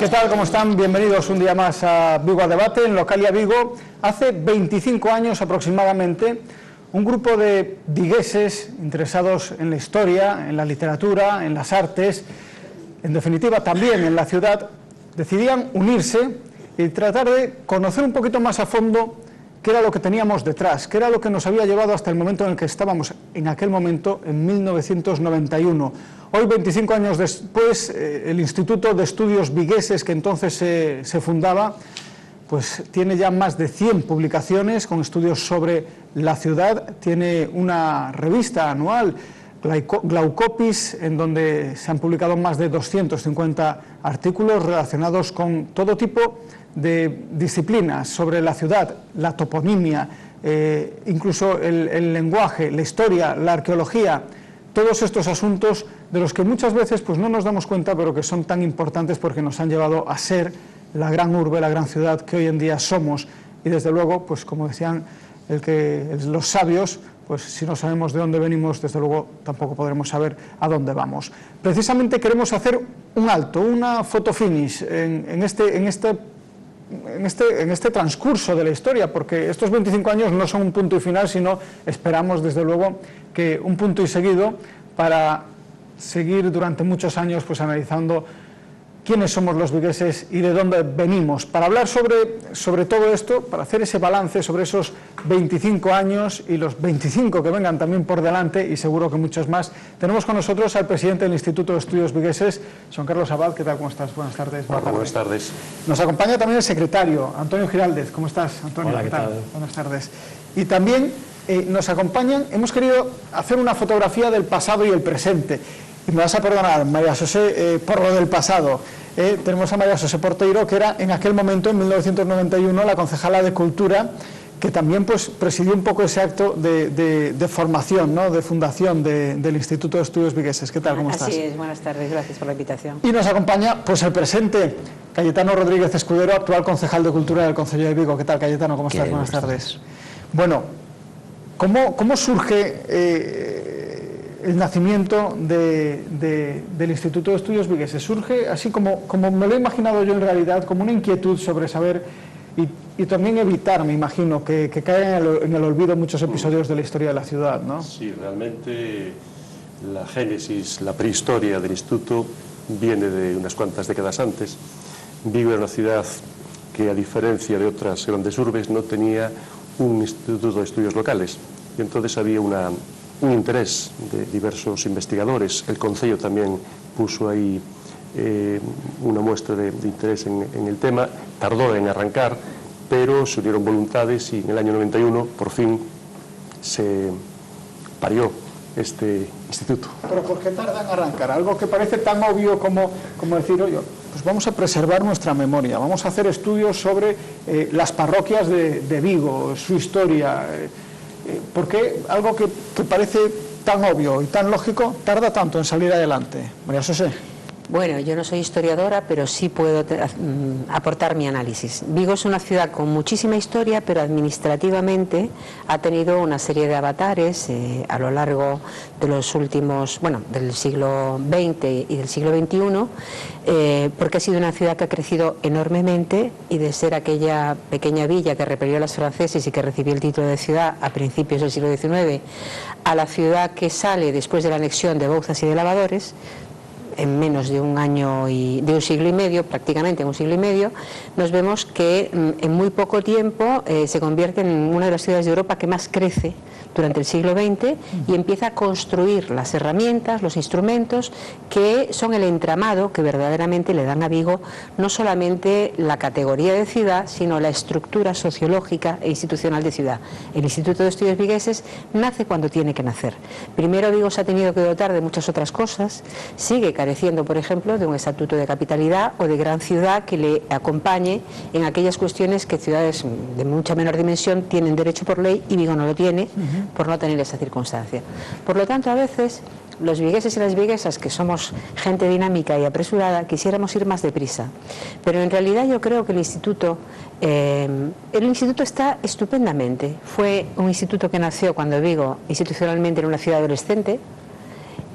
¿Qué tal? ¿Cómo están? Bienvenidos un día más a Vigo a Debate, en Localia Vigo. Hace 25 años aproximadamente, un grupo de vigueses interesados en la historia, en la literatura, en las artes, en definitiva también en la ciudad, decidían unirse y tratar de conocer un poquito más a fondo qué era lo que teníamos detrás, qué era lo que nos había llevado hasta el momento en el que estábamos en aquel momento, en 1991. Hoy, 25 años después, el Instituto de Estudios Vigueses, que entonces se fundaba, pues tiene ya más de 100 publicaciones con estudios sobre la ciudad, tiene una revista anual, Glaucopis, en donde se han publicado más de 250 artículos relacionados con todo tipo de disciplinas sobre la ciudad, la toponimia, incluso el lenguaje, la historia, la arqueología, todos estos asuntos de los que muchas veces pues no nos damos cuenta, pero que son tan importantes porque nos han llevado a ser la gran urbe, la gran ciudad que hoy en día somos. Y desde luego, pues como decían los sabios, pues si no sabemos de dónde venimos, desde luego tampoco podremos saber a dónde vamos. Precisamente queremos hacer un alto, una foto finish en este transcurso de la historia, porque estos 25 años no son un punto y final, sino esperamos desde luego que un punto y seguido para seguir durante muchos años pues analizando quiénes somos los vigueses y de dónde venimos. Para hablar sobre todo esto, para hacer ese balance sobre esos 25 años y los 25 que vengan también por delante, y seguro que muchos más, tenemos con nosotros al presidente del Instituto de Estudios Vigueses, Joan Carlos Abad. ¿Qué tal? ¿Cómo estás? Buenas tardes. Buenas tardes. Nos acompaña también el secretario, Antonio Giraldez. ¿Cómo estás, Antonio? Hola, ¿qué tal? Buenas tardes. Y también nos acompañan, hemos querido hacer una fotografía del pasado y el presente. Y me vas a perdonar, María José, por lo del pasado. Tenemos a María José Porteiro, que era en aquel momento, en 1991, la concejala de Cultura, que también pues presidió un poco ese acto de formación, ¿no?, de fundación del Instituto de Estudios Vigueses. ¿Qué tal? ¿Cómo estás? Así es, buenas tardes, gracias por la invitación. Y nos acompaña pues el presente, Cayetano Rodríguez Escudero, actual concejal de Cultura del Concello de Vigo. ¿Qué tal, Cayetano? ¿Cómo estás? Buenas tardes. Bueno, ¿cómo surge el nacimiento del Instituto de Estudios Vigueses? Surge así como me lo he imaginado yo en realidad, como una inquietud sobre saber y también evitar, me imagino, que caigan en el olvido muchos episodios de la historia de la ciudad, ¿no? Sí, realmente la génesis, la prehistoria del instituto viene de unas cuantas décadas antes. Vigo era una ciudad que, a diferencia de otras grandes urbes, no tenía un instituto de estudios locales, y entonces había un interés de diversos investigadores. El Concello también puso ahí una muestra de interés en el tema. Tardó en arrancar, pero se unieron voluntades y en el año 91 por fin se parió este instituto. ¿Pero por qué tarda en arrancar? Algo que parece tan obvio como decir, oye, pues vamos a preservar nuestra memoria, vamos a hacer estudios sobre las parroquias de Vigo, su historia. ¿Por qué algo que parece tan obvio y tan lógico tarda tanto en salir adelante? María José. Bueno, yo no soy historiadora, pero sí puedo aportar mi análisis. Vigo es una ciudad con muchísima historia, pero administrativamente ha tenido una serie de avatares a lo largo de los últimos, del siglo XX y del siglo XXI, porque ha sido una ciudad que ha crecido enormemente, y de ser aquella pequeña villa que repelió a los franceses y que recibió el título de ciudad a principios del siglo XIX, a la ciudad que sale después de la anexión de Bouzas y de Lavadores, en menos de un año y de un siglo y medio, prácticamente en un siglo y medio, nos vemos que en muy poco tiempo se convierte en una de las ciudades de Europa que más crece durante el siglo XX y empieza a construir las herramientas, los instrumentos que son el entramado que verdaderamente le dan a Vigo no solamente la categoría de ciudad, sino la estructura sociológica e institucional de ciudad. El Instituto de Estudios Vigueses nace cuando tiene que nacer. Primero, Vigo se ha tenido que dotar de muchas otras cosas, sigue careciendo, por ejemplo, de un estatuto de capitalidad o de gran ciudad que le acompañe en aquellas cuestiones que ciudades de mucha menor dimensión tienen derecho por ley y Vigo no lo tiene, por no tener esa circunstancia. Por lo tanto, a veces los vigueses y las viguesas, que somos gente dinámica y apresurada, quisiéramos ir más deprisa. Pero en realidad yo creo que el instituto está estupendamente. Fue un instituto que nació cuando Vigo institucionalmente era una ciudad adolescente,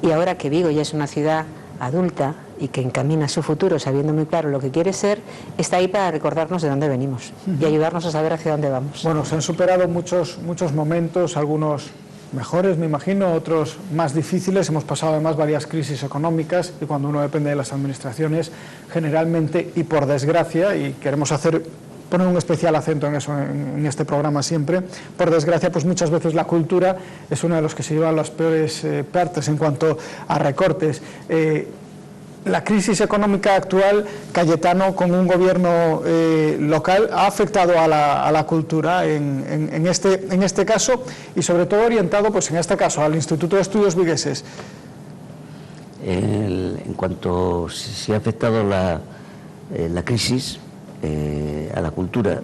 y ahora que Vigo ya es una ciudad adulta, y que encamina su futuro sabiendo muy claro lo que quiere ser, está ahí para recordarnos de dónde venimos y ayudarnos a saber hacia dónde vamos. Bueno, se han superado muchos momentos, algunos mejores, me imagino, otros más difíciles. Hemos pasado además varias crisis económicas y cuando uno depende de las administraciones, generalmente y por desgracia, y queremos poner un especial acento en eso en este programa siempre, por desgracia, pues muchas veces la cultura es uno de los que se llevan las peores partes en cuanto a recortes. La crisis económica actual, Cayetano, con un gobierno local, ha afectado a la cultura en este caso y sobre todo orientado, pues en este caso, al Instituto de Estudios Vigueses. En cuanto se ha afectado la crisis a la cultura,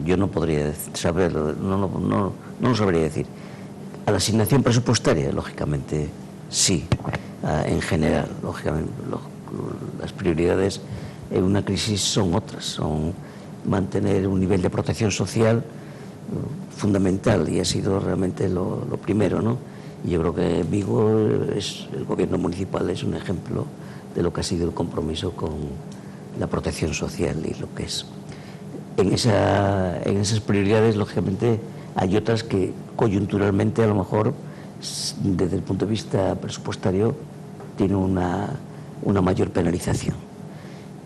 yo no podría saberlo, no lo sabría decir. A la asignación presupuestaria, lógicamente, sí. En general, lógicamente, las prioridades en una crisis son otras, son mantener un nivel de protección social fundamental y ha sido realmente lo primero, ¿no? Y yo creo que Vigo, el gobierno municipal es un ejemplo de lo que ha sido el compromiso con la protección social y lo que es. En esas prioridades, lógicamente, hay otras que coyunturalmente a lo mejor desde el punto de vista presupuestario tiene una mayor penalización,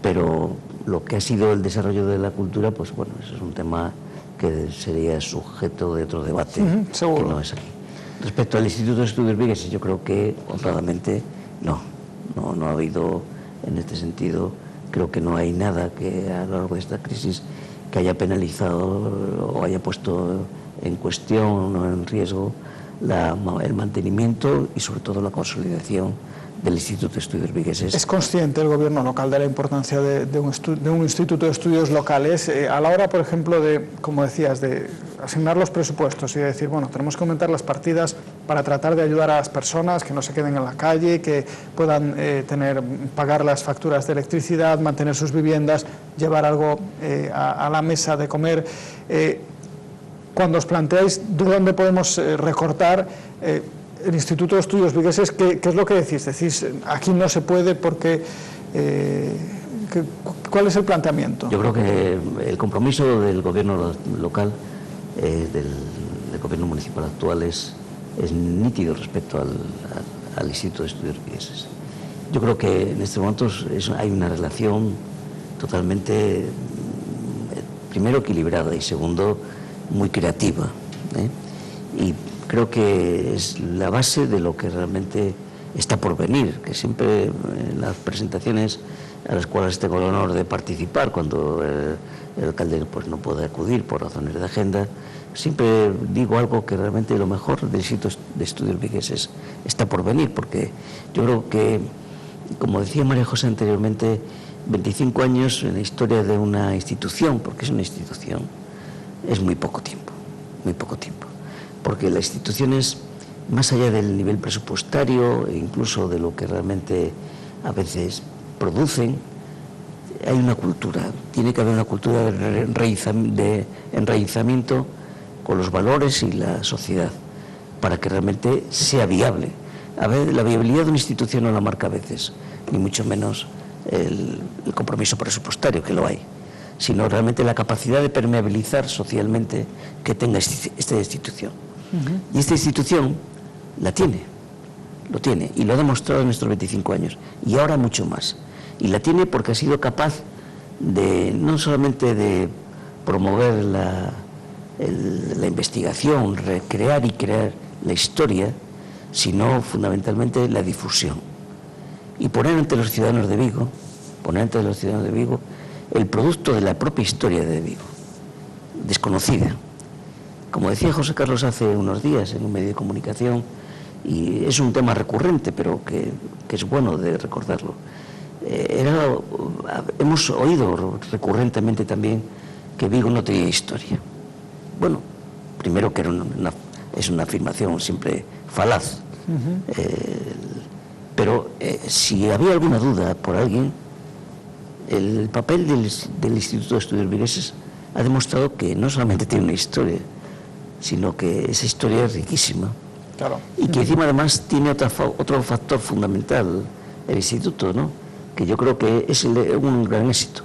pero lo que ha sido el desarrollo de la cultura, pues bueno, eso es un tema que sería sujeto de otro debate, que no es aquí. Respecto al Instituto de Estudios Vigueses, yo creo que honradamente no ha habido en este sentido, creo que no hay nada que a lo largo de esta crisis que haya penalizado o haya puesto en cuestión o en riesgo el mantenimiento y sobre todo la consolidación del Instituto de Estudios Vigueses. ¿Es consciente el gobierno local de la importancia de un instituto de estudios locales a la hora, por ejemplo, de, como decías, de asignar los presupuestos y de decir, bueno, tenemos que aumentar las partidas para tratar de ayudar a las personas que no se queden en la calle, que puedan pagar las facturas de electricidad, mantener sus viviendas, llevar algo a la mesa de comer? Cuando os planteáis de dónde podemos recortar, el Instituto de Estudios Vigueses, ¿qué es lo que decís? Decís, aquí no se puede porque... ¿Cuál es el planteamiento? Yo creo que el compromiso del gobierno local, del gobierno municipal actual, es nítido respecto al Instituto de Estudios Vigueses. Yo creo que en estos momentos hay una relación totalmente, primero, equilibrada y segundo, muy creativa, y creo que es la base de lo que realmente está por venir, que siempre en las presentaciones a las cuales tengo el honor de participar, cuando el alcalde pues, no puede acudir por razones de agenda, siempre digo algo que realmente lo mejor del Instituto de Estudios Vigueses está por venir, porque yo creo que, como decía María José anteriormente, 25 años en la historia de una institución, porque es una institución, es muy poco tiempo, porque las instituciones, más allá del nivel presupuestario e incluso de lo que realmente a veces producen, hay una cultura, tiene que haber una cultura de enraizamiento con los valores y la sociedad para que realmente sea viable. A ver, la viabilidad de una institución no la marca a veces, ni mucho menos el compromiso presupuestario, que lo hay, sino realmente la capacidad de permeabilizar socialmente que tenga esta institución. Y esta institución lo tiene, y lo ha demostrado en estos 25 años, y ahora mucho más. Y la tiene porque ha sido capaz de, no solamente de promover la investigación, recrear y crear la historia, sino fundamentalmente la difusión. Y poner ante los ciudadanos de Vigo, el producto de la propia historia de Vigo, desconocida. Como decía José Carlos hace unos días en un medio de comunicación, y es un tema recurrente, pero que es bueno de recordarlo, hemos oído recurrentemente también que Vigo no tenía historia. Bueno, primero que es una afirmación siempre falaz, pero si había alguna duda por alguien, el papel del Instituto de Estudios Vigueses ha demostrado que no solamente tiene una historia, sino que esa historia es riquísima. Claro. Y que encima además tiene otro factor fundamental, el instituto, ¿no? que yo creo que es un gran éxito,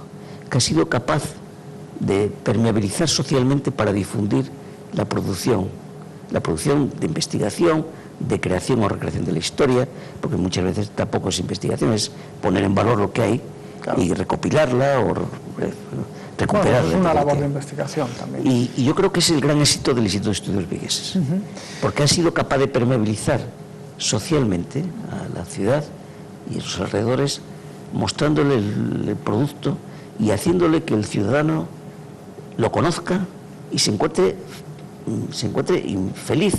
que ha sido capaz de permeabilizar socialmente para difundir la producción de investigación, de creación o recreación de la historia, porque muchas veces tampoco es investigación, es poner en valor lo que hay, claro, y recopilarla o recuperarla. Bueno, es una labor de investigación también. Y yo creo que es el gran éxito del Instituto de Estudios Vigueses, porque ha sido capaz de permeabilizar socialmente a la ciudad y a sus alrededores, mostrándole el producto y haciéndole que el ciudadano lo conozca y se encuentre feliz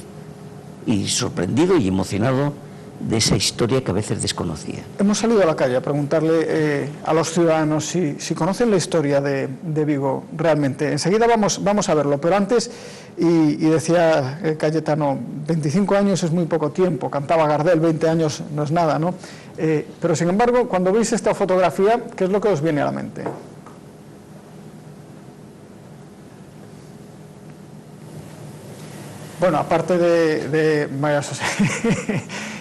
y sorprendido y emocionado de esa historia que a veces desconocía. Hemos salido a la calle a preguntarle a los ciudadanos si conocen la historia de Vigo realmente. Enseguida vamos a verlo, pero antes, y decía Cayetano, 25 años es muy poco tiempo, cantaba Gardel, 20 años no es nada, ¿no? Pero sin embargo, cuando veis esta fotografía, ¿qué es lo que os viene a la mente? Bueno, aparte de María José,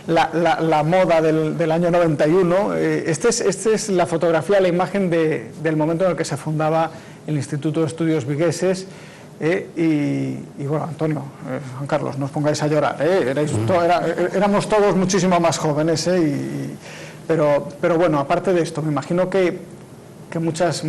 la moda del año 91, esta es la fotografía, la imagen del momento en el que se fundaba el Instituto de Estudios Vigueses. Y bueno, Antonio, Juan Carlos, no os pongáis a llorar, éramos todos muchísimo más jóvenes, pero bueno, aparte de esto, me imagino que muchas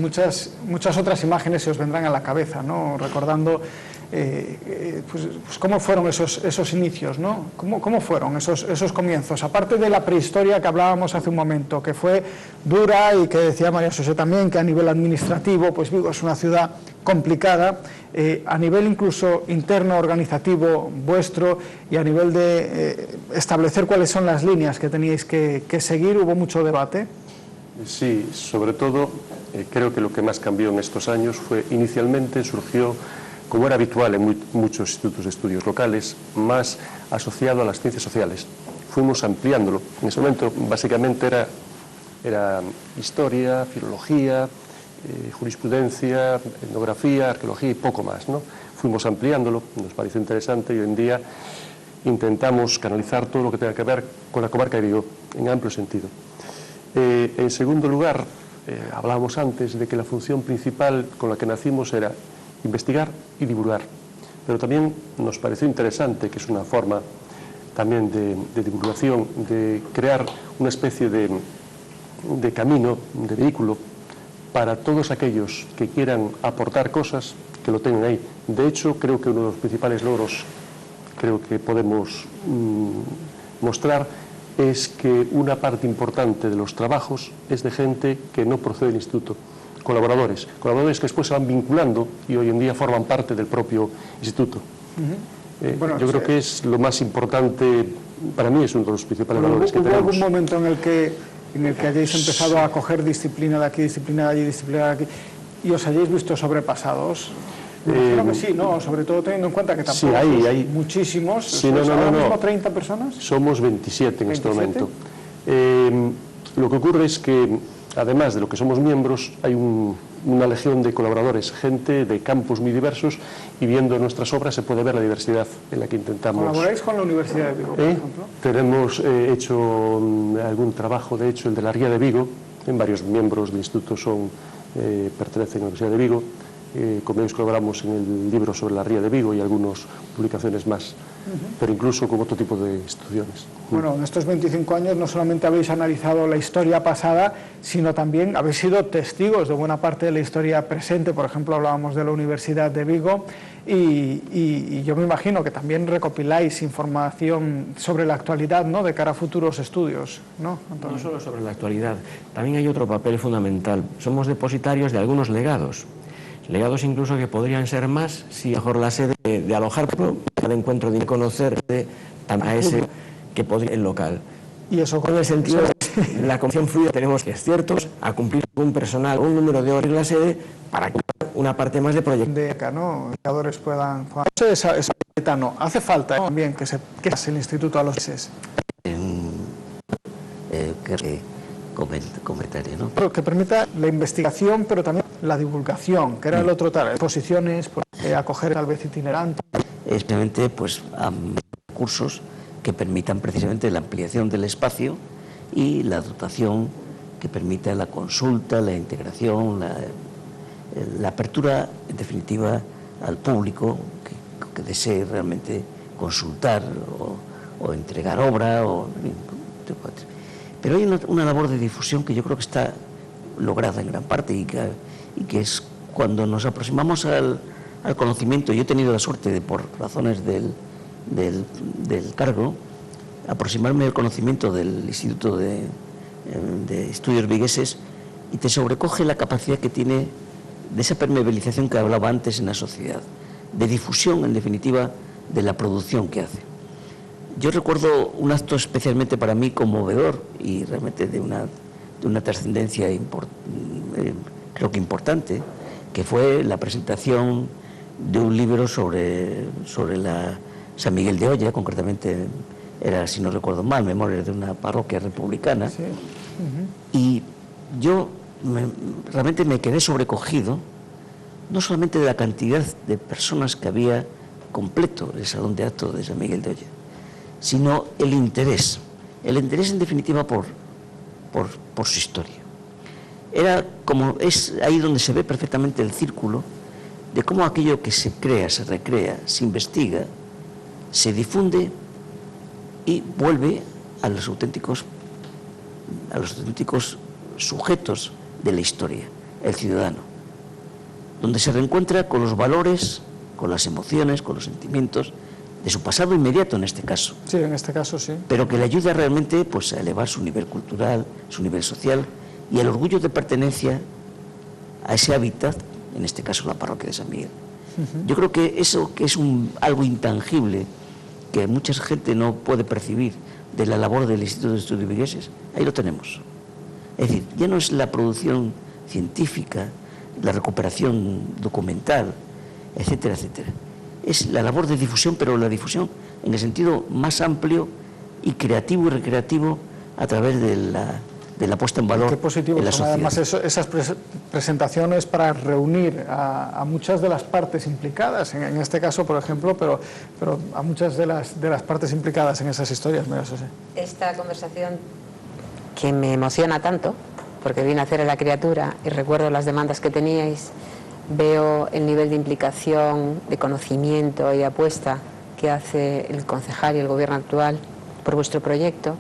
otras imágenes se os vendrán a la cabeza, ¿no? Recordando pues cómo fueron esos inicios, ¿no? ¿Cómo fueron esos comienzos? Aparte de la prehistoria que hablábamos hace un momento, que fue dura y que decía María José también, que a nivel administrativo, pues Vigo es una ciudad complicada, a nivel incluso interno, organizativo vuestro, y a nivel de establecer cuáles son las líneas que teníais que seguir, ¿hubo mucho debate? Sí, sobre todo creo que lo que más cambió en estos años fue, inicialmente surgió, como era habitual en muchos institutos de estudios locales, más asociado a las ciencias sociales. Fuimos ampliándolo. En ese momento básicamente era historia, filología, jurisprudencia, etnografía, arqueología y poco más, ¿no? Fuimos ampliándolo, nos pareció interesante y hoy en día intentamos canalizar todo lo que tenga que ver con la comarca de Vigo, en amplio sentido. En segundo lugar, hablábamos antes de que la función principal con la que nacimos era investigar y divulgar, pero también nos pareció interesante, que es una forma también de divulgación, de crear una especie de camino, de vehículo, para todos aquellos que quieran aportar cosas, que lo tengan ahí. De hecho, creo que uno de los principales logros, creo que podemos mostrar, es que una parte importante de los trabajos es de gente que no procede del instituto, colaboradores que después se van vinculando y hoy en día forman parte del propio instituto. Bueno, yo creo que es lo más importante, para mí es uno de los principales valores que tenemos. ¿Hubo algún momento en el que hayáis empezado a coger disciplina de aquí, disciplina de allí, disciplina de aquí, y os hayáis visto sobrepasados? Creo que sí, ¿no? Sobre todo teniendo en cuenta que tampoco hay muchísimos. Sí, ¿ahora mismo 30 personas? Somos 27 en este momento. Lo que ocurre es que, además de lo que somos miembros, hay una legión de colaboradores, gente de campos muy diversos, y viendo nuestras obras se puede ver la diversidad en la que intentamos. ¿Colaboráis con la Universidad de Vigo, por ejemplo? Tenemos hecho algún trabajo, de hecho, el de la Ría de Vigo, en varios miembros del instituto pertenecen a la Universidad de Vigo. Con ellos colaboramos en el libro sobre la Ría de Vigo y algunas publicaciones más, pero incluso con otro tipo de instituciones. Bueno, en estos 25 años no solamente habéis analizado la historia pasada, sino también habéis sido testigos de buena parte de la historia presente. Por ejemplo, hablábamos de la Universidad de Vigo y yo me imagino que también recopiláis información sobre la actualidad, ¿no?, de cara a futuros estudios, ¿no, Antonio? No solo sobre la actualidad, también hay otro papel fundamental. Somos depositarios de algunos legados incluso que podrían ser más si mejor la sede de alojar cada encuentro de conocer a ese que podría el local. Y eso con el sentido de la comisión fluida tenemos que, es cierto, a cumplir un personal, un número de horas en la sede para que una parte más de proyectos. De acá, ¿no? Educadores puedan no. Hace falta también que el instituto a los meses. Comentario, ¿no? Pero que permita la investigación, pero también la divulgación, que era el otro tal, exposiciones, pues, acoger tal vez itinerantes. Especialmente, pues, a cursos que permitan precisamente la ampliación del espacio y la dotación que permita la consulta, la integración, la apertura, en definitiva, al público que desee realmente consultar o entregar obra. Pero hay una labor de difusión que yo creo que está lograda en gran parte y que es cuando nos aproximamos al conocimiento. Yo he tenido la suerte de, por razones del cargo, aproximarme al conocimiento del Instituto de Estudios Vigueses, y te sobrecoge la capacidad que tiene de esa permeabilización que hablaba antes en la sociedad, de difusión, en definitiva, de la producción que hace. Yo recuerdo un acto especialmente para mí conmovedor y realmente de una trascendencia creo que importante, que fue la presentación de un libro sobre la San Miguel de Oya, concretamente era, si no recuerdo mal, Memorias de una parroquia republicana. Sí. Y yo realmente me quedé sobrecogido, no solamente de la cantidad de personas que había completo el salón de actos de San Miguel de Oya, sino el interés en definitiva por su historia. Es ahí donde se ve perfectamente el círculo de cómo aquello que se crea, se recrea, se investiga, se difunde y vuelve a los auténticos sujetos de la historia, el ciudadano, donde se reencuentra con los valores, con las emociones, con los sentimientos de su pasado inmediato en este caso. Sí, en este caso sí. Pero que le ayuda realmente pues, a elevar su nivel cultural, su nivel social y el orgullo de pertenencia a ese hábitat, en este caso la parroquia de San Miguel. Yo creo que eso que es algo intangible, que mucha gente no puede percibir de la labor del Instituto de Estudios Vigueses, ahí lo tenemos. Es decir, ya no es la producción científica, la recuperación documental, etcétera, etcétera. Es la labor de difusión, pero la difusión en el sentido más amplio y creativo y recreativo a través de la puesta en valor. Qué positivo en la son sociedad. además esas presentaciones para reunir a muchas de las partes implicadas, en este caso, por ejemplo, pero a muchas de las partes implicadas en esas historias. Mira, José. Esta conversación que me emociona tanto, porque vine a hacer a la criatura y recuerdo las demandas que teníais, veo el nivel de implicación, de conocimiento y apuesta que hace el concejal y el gobierno actual por vuestro proyecto,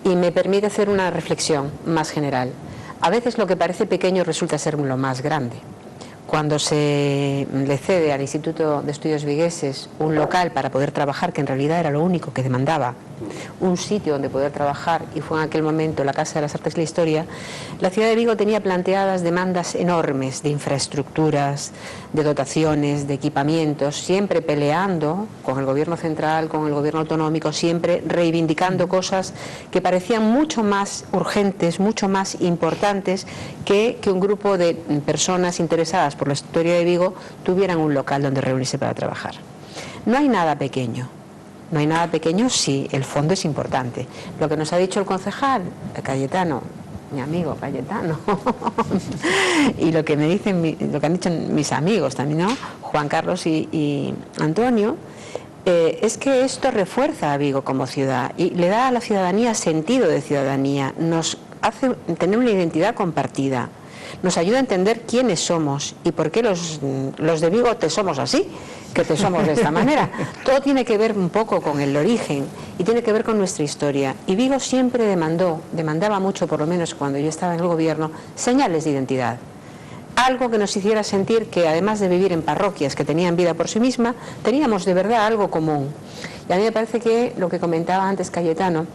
y me permite hacer una reflexión más general. A veces lo que parece pequeño resulta ser lo más grande. Cuando se le cede al Instituto de Estudios Vigueses un local para poder trabajar, que en realidad era lo único que demandaba, un sitio donde poder trabajar, y fue en aquel momento la Casa de las Artes y la Historia, la ciudad de Vigo tenía planteadas demandas enormes de infraestructuras, de dotaciones, de equipamientos, siempre peleando con el gobierno central, con el gobierno autonómico, siempre reivindicando cosas que parecían mucho más urgentes, mucho más importantes que un grupo de personas interesadas por la historia de Vigo tuvieran un local donde reunirse para trabajar. No hay nada pequeño. No hay nada pequeño si el fondo es importante. Lo que nos ha dicho el concejal, Cayetano, mi amigo Cayetano, y lo que me dicen, lo que han dicho mis amigos también, ¿no? Juan Carlos y Antonio, es que esto refuerza a Vigo como ciudad y le da a la ciudadanía sentido de ciudadanía, nos hace tener una identidad compartida, nos ayuda a entender quiénes somos y por qué los de Vigo te somos así, que te somos de esta manera. Todo tiene que ver un poco con el origen y tiene que ver con nuestra historia. Y Vigo siempre demandaba mucho, por lo menos cuando yo estaba en el gobierno, señales de identidad. Algo que nos hiciera sentir que además de vivir en parroquias que tenían vida por sí misma, teníamos de verdad algo común. Y a mí me parece que lo que comentaba antes Cayetano,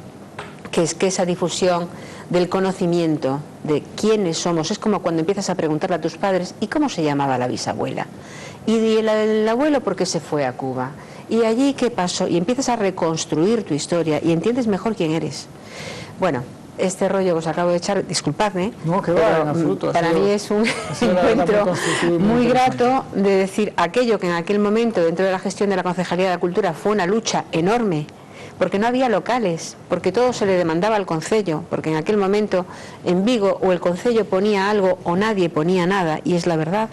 que es que esa difusión del conocimiento de quiénes somos, es como cuando empiezas a preguntarle a tus padres ¿y cómo se llamaba la bisabuela? Y el abuelo ¿por qué se fue a Cuba? ¿Y allí qué pasó? Y empiezas a reconstruir tu historia y entiendes mejor quién eres. Bueno, este rollo que os acabo de echar, disculpadme, no, que va, en absoluto, para mí es un encuentro muy grato de decir aquello que en aquel momento dentro de la gestión de la Concejalía de la Cultura fue una lucha enorme, porque no había locales, porque todo se le demandaba al concello, porque en aquel momento en Vigo o el concello ponía algo o nadie ponía nada, y es la verdad.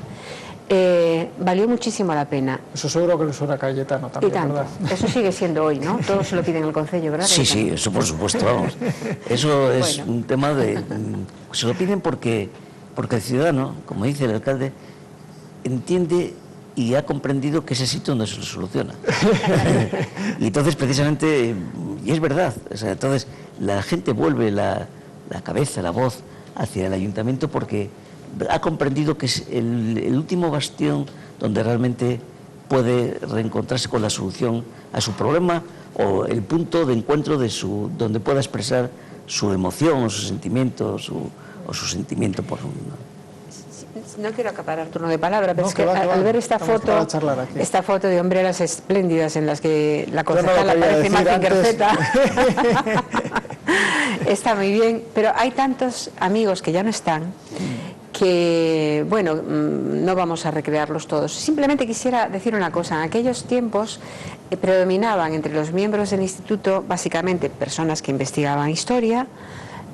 Valió muchísimo la pena. Eso seguro que le suena a Cayetano Y también, tanto. ¿verdad? Eso sigue siendo hoy, ¿no? Todos se lo piden al Concello, ¿verdad? Sí, sí, eso por supuesto, vamos. Eso es Bueno. un tema de... Se lo piden porque el ciudadano, como dice el alcalde, entiende y ha comprendido que ese sitio no se lo soluciona. Y entonces, precisamente, y es verdad, o sea, entonces la gente vuelve la cabeza, la voz hacia el ayuntamiento porque ha comprendido que es el último bastión donde realmente puede reencontrarse con la solución a su problema o el punto de encuentro donde pueda expresar su emoción o su sentimiento o su sentimiento por un... No quiero acaparar turno de palabra, pero No, es que que va. al ver esta Estamos foto, para charlar aquí. esta foto de hombreras espléndidas en las que la Yo no lo concejala quería parece decir Mazinger antes. Zeta, está muy bien, pero hay tantos amigos que ya no están que, bueno, no vamos a recrearlos todos. Simplemente quisiera decir una cosa. En aquellos tiempos predominaban entre los miembros del instituto básicamente personas que investigaban historia,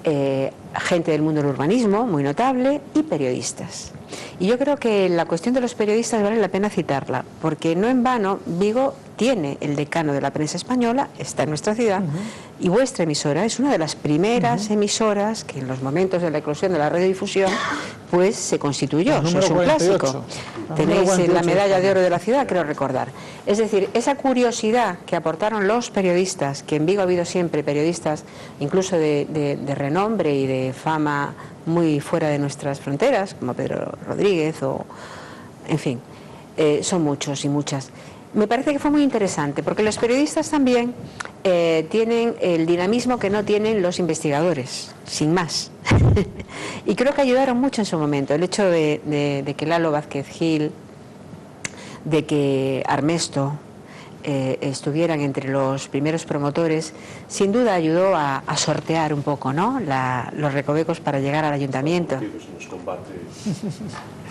gente del mundo del urbanismo, muy notable, y periodistas. Y yo creo que la cuestión de los periodistas vale la pena citarla, porque no en vano Vigo tiene el decano de la prensa española, está en nuestra ciudad, y vuestra emisora es una de las primeras emisoras que en los momentos de la eclosión de la radiodifusión pues se constituyó, El sois número un 48. clásico. El Tenéis número 48 la medalla de oro de la España. ciudad, creo recordar. Es decir, esa curiosidad que aportaron los periodistas, que en Vigo ha habido siempre periodistas incluso de renombre y de fama muy fuera de nuestras fronteras, como Pedro Rodríguez o, en fin, son muchos y muchas. Me parece que fue muy interesante, porque los periodistas también tienen el dinamismo que no tienen los investigadores, sin más. Y creo que ayudaron mucho en su momento. El hecho de que Lalo Vázquez Gil, de que Armesto estuvieran entre los primeros promotores, sin duda ayudó a sortear un poco, ¿no?, los recovecos para llegar al ayuntamiento. Los combates.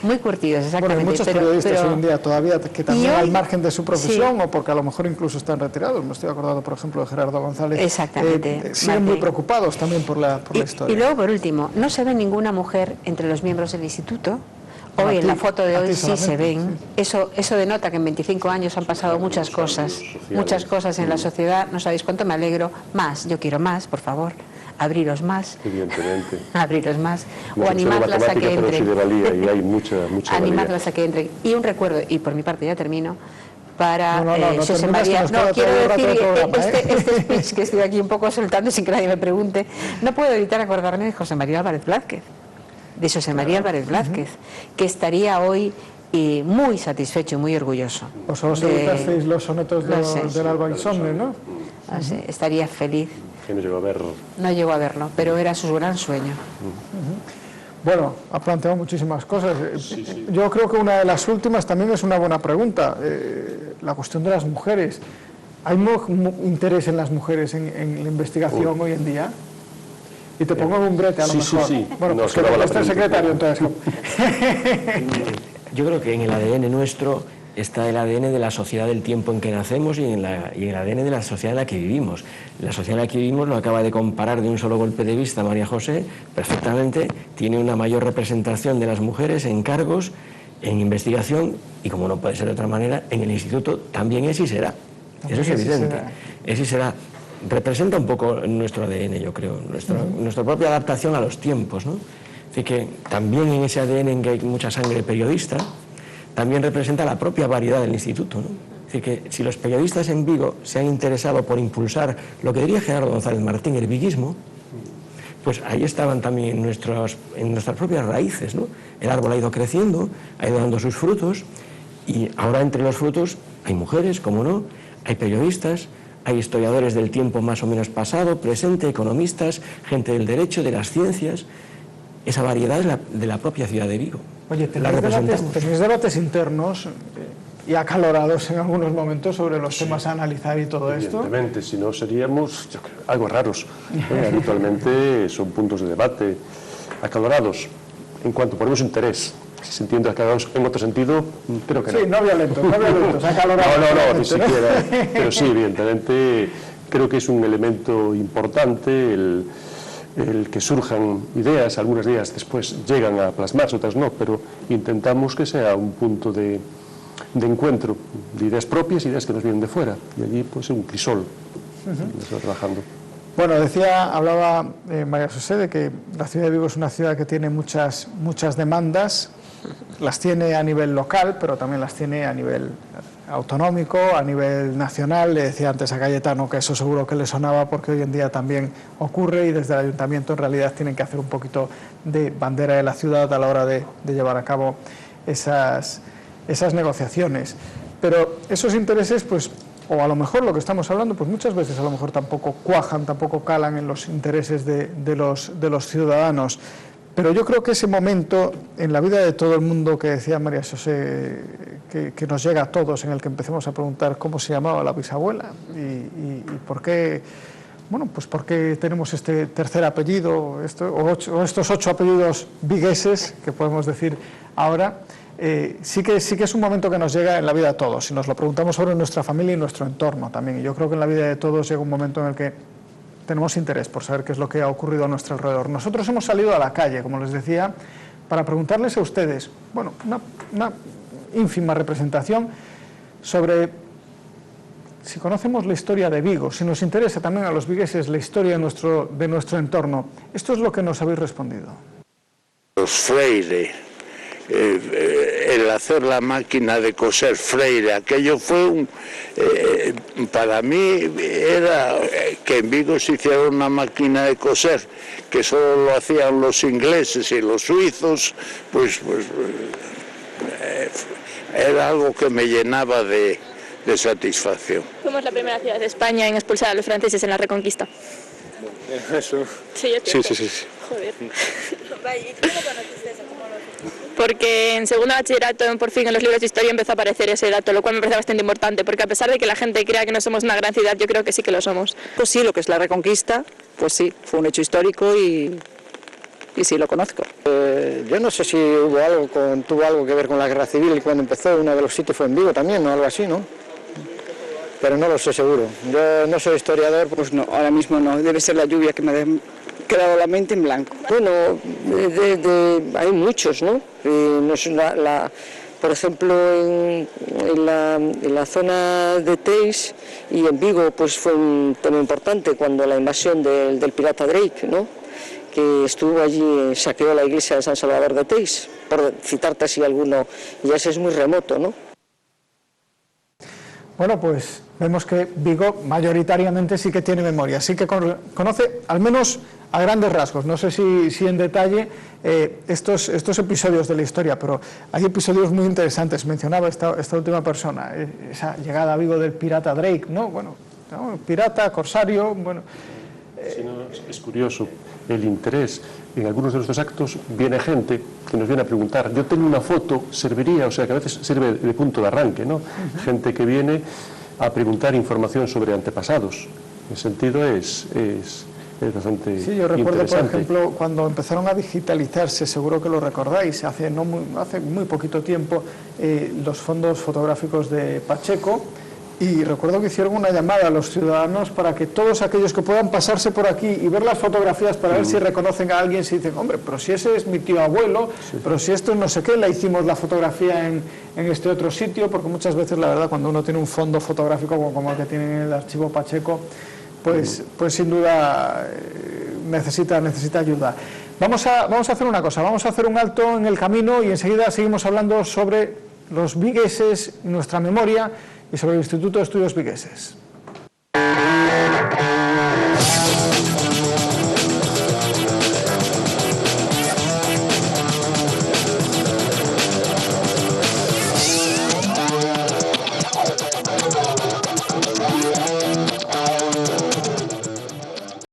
Muy curtidos, Bueno, exactamente. hay muchos periodistas hoy en día todavía que también Y hoy- al margen de su profesión sí. o porque a lo mejor incluso están retirados. Me estoy acordando, por ejemplo, de Gerardo González. Exactamente, Siguen muy Martín. preocupados también por la Y historia. luego, por último, no se ve ninguna mujer entre los miembros del instituto. A Hoy, en ti- la foto de a hoy, ti sí se solamente, ven. Eso denota que en 25 años han pasado muchas cosas. Muchas cosas en la sociedad. No sabéis cuánto me alegro. Más, yo quiero más, por favor. Abriros más. Evidentemente. Abriros más. No O sé de animadlas a que matemática, pero sí de entren. valía, y hay mucha valía. Animadlas a que entren. Y un recuerdo, y por mi parte ya termino, para No José terminas, María. que nos No, queda quiero todavía un rato decir de programa, este speech que estoy aquí un poco soltando sin que nadie me pregunte. No puedo evitar acordarme de José María Álvarez Blázquez, de José María Álvarez Blázquez, que estaría hoy muy satisfecho y muy orgulloso. Vosotros de- editasteis los sonetos Lo sé. del Alba Insomne, ¿no? no sé, estaría feliz. Que no llegó a ver. No llegó a verlo, pero era su gran sueño. Bueno, ha planteado muchísimas cosas. Yo creo que una de las últimas también es una buena pregunta. La cuestión de las mujeres. ¿Hay interés en las mujeres en la investigación hoy en día? Y te pongo en un brete a lo Sí, mejor. sí. Bueno, No, pues se que daba la está el pregunta. secretario entonces. Yo creo que en el ADN nuestro está el ADN de la sociedad del tiempo en que nacemos y en el ADN de la sociedad en la que vivimos. La sociedad en la que vivimos lo acaba de comparar de un solo golpe de vista María José perfectamente. Tiene una mayor representación de las mujeres en cargos, en investigación y, como no puede ser de otra manera, en el instituto también es y será. Eso es evidente. Es y será. Representa un poco nuestro ADN, yo creo, nuestra propia adaptación a los tiempos, ¿no? Así que también en ese ADN en que hay mucha sangre periodista, también representa la propia variedad del instituto, ¿no? Así que si los periodistas en Vigo se han interesado por impulsar lo que diría Gerardo González Martín, el viguismo, pues ahí estaban también en nuestras propias raíces, ¿no? El árbol ha ido creciendo, ha ido dando sus frutos, y ahora entre los frutos hay mujeres, como no, hay periodistas, hay historiadores del tiempo más o menos pasado, presente, economistas, gente del derecho, de las ciencias. Esa variedad es de la propia ciudad de Vigo. Oye, La representamos. tenéis debates internos y acalorados en algunos momentos sobre los temas a analizar y todo esto. Evidentemente, si no seríamos algo raros. Habitualmente son puntos de debate acalorados. En cuanto ponemos interés, si se entiende acalorados en otro sentido, creo que no. Sí, no violentos, acalorados. No, ni siquiera. Pero sí, evidentemente, creo que es un elemento importante el que surjan ideas, algunas de ellas después llegan a plasmarse, otras no, pero intentamos que sea un punto de encuentro de ideas propias, ideas que nos vienen de fuera, y allí pues un crisol se va trabajando. Bueno, hablaba María José de que la ciudad de Vigo es una ciudad que tiene muchas demandas, las tiene a nivel local, pero también las tiene a nivel autonómico, a nivel nacional. Le decía antes a Cayetano que eso seguro que le sonaba, porque hoy en día también ocurre, y desde el ayuntamiento en realidad tienen que hacer un poquito de bandera de la ciudad a la hora de llevar a cabo esas negociaciones. Pero esos intereses, pues, o a lo mejor lo que estamos hablando, pues muchas veces a lo mejor tampoco cuajan, tampoco calan en los intereses de los ciudadanos. Pero yo creo que ese momento en la vida de todo el mundo que decía María José, que nos llega a todos, en el que empecemos a preguntar cómo se llamaba la bisabuela y por qué, bueno, pues por qué tenemos este tercer apellido o estos 8 apellidos vigueses, que podemos decir ahora. Sí que es un momento que nos llega en la vida de todos, y nos lo preguntamos sobre nuestra familia y nuestro entorno también. Y yo creo que en la vida de todos llega un momento en el que tenemos interés por saber qué es lo que ha ocurrido a nuestro alrededor. Nosotros hemos salido a la calle, como les decía, para preguntarles a ustedes, bueno, una ínfima representación sobre si conocemos la historia de Vigo, si nos interesa también a los vigueses la historia de nuestro entorno. Esto es lo que nos habéis respondido. Los Freire, el hacer la máquina de coser Freire, aquello fue para mí era que en Vigo se hiciera una máquina de coser, que solo lo hacían los ingleses y los suizos, pues era algo que me llenaba de satisfacción. Fuimos la primera ciudad de España en expulsar a los franceses en la Reconquista. Eso. Sí, es cierto. Sí. Joder. Porque en segundo bachillerato, por fin, en los libros de historia empezó a aparecer ese dato, lo cual me parece bastante importante, porque a pesar de que la gente crea que no somos una gran ciudad, yo creo que sí que lo somos. Pues sí, lo que es la Reconquista, pues sí, fue un hecho histórico y sí lo conozco. Yo no sé si tuvo algo que ver con la guerra civil cuando empezó, uno de los sitios fue en Vigo también, o algo así, ¿no? Pero no lo sé seguro. Yo no soy historiador. Pues no, ahora mismo no, debe ser la lluvia que me ha quedado la mente en blanco. Bueno, hay muchos, ¿no? Por ejemplo, en la zona de Teis y en Vigo, pues fue un tema importante cuando la invasión del pirata Drake, ¿no? Que estuvo allí, saqueó la iglesia de San Salvador de Teis, por citarte así alguno, y ese es muy remoto, ¿no? Bueno, pues vemos que Vigo mayoritariamente sí que tiene memoria, sí que conoce, al menos a grandes rasgos, no sé si en detalle estos episodios de la historia, pero hay episodios muy interesantes. Mencionaba esta última persona, esa llegada a Vigo del pirata Drake, ¿no? Bueno, pirata, corsario, bueno... Sí, no, es curioso el interés. En algunos de nuestros actos viene gente que nos viene a preguntar, yo tengo una foto, serviría, o sea que a veces sirve de punto de arranque, ¿no? Gente que viene a preguntar información sobre antepasados. En ese sentido es bastante interesante. Sí, yo recuerdo, por ejemplo, cuando empezaron a digitalizarse, seguro que lo recordáis, hace muy poquito tiempo, los fondos fotográficos de Pacheco. Y recuerdo que hicieron una llamada a los ciudadanos para que todos aquellos que puedan pasarse por aquí y ver las fotografías para ver si reconocen a alguien, si dicen, hombre, pero si ese es mi tío abuelo, pero si esto no sé qué, le hicimos la fotografía en este otro sitio, porque muchas veces, la verdad, cuando uno tiene un fondo fotográfico como el que tiene en el archivo Pacheco, pues sin duda necesita ayuda. Vamos a hacer una cosa, vamos a hacer un alto en el camino y enseguida seguimos hablando sobre los vigueses, nuestra memoria, y sobre el Instituto de Estudios Vigueses.